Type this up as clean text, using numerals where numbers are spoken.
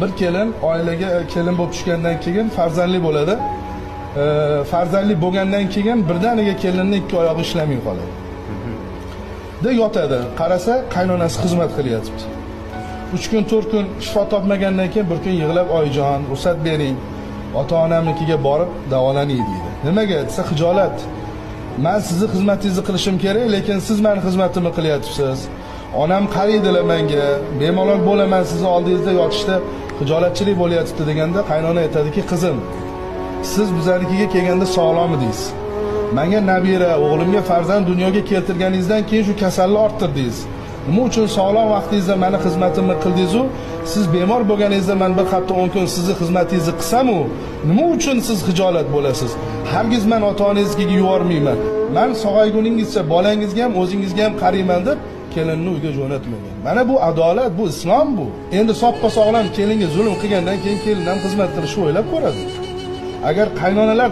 bir kelin oilaga kelin bo'lib tushgandan keyin farzandli bo'ladi. Farzandli bo'lgandan keyin birdaniga kelinning ikki oyog'i ishlamay qoladi. Yotadi. Qarasa, qaynonasi xizmat qilyapti. 3 kun, 4 kun shifo topmagandan keyin bir kun yig'lab, "Oyijon, ruxsat bering. Ota-onamnikiga borib davolanay" deydi. Nimaga desa, xijolat. Men sizni xizmatingizni qilishim kerak, lekin siz meni xizmatimni qilyapsiz. Onam qaraydilar menga, bemalol bo'laman sizni oldingizda yotishda xijolatchilik bo'lyapti deganda qaynona aytadiki, "Qizim, siz bizanikiga kelganda sog'lom edingiz. Menga nabira, o'g'limga farzand dunyoga keltirganingizdan keyin shu kasallik orttirdingiz. Nima uchun sog'lom vaqtingizda meni xizmatimni qildingiz-u, siz bemor bo'lganingizda men bir hafta 10 kun sizni xizmatingizni qilsam-u, nima uchun siz xijolat bo'lasiz? Hargiz men ota-onangizga yubormayman. Men sog'ayguningizcha bolangizga ham, o'zingizga ham qarayman" deb kelinni uyga jo'natmagan. Mana bu adolat, bu islom bu. Endi soppa sog'lom kelinga zulm qilgandan keyin kelin ham xizmat qilishni o'ylab ko'radi. Agar qaynonalar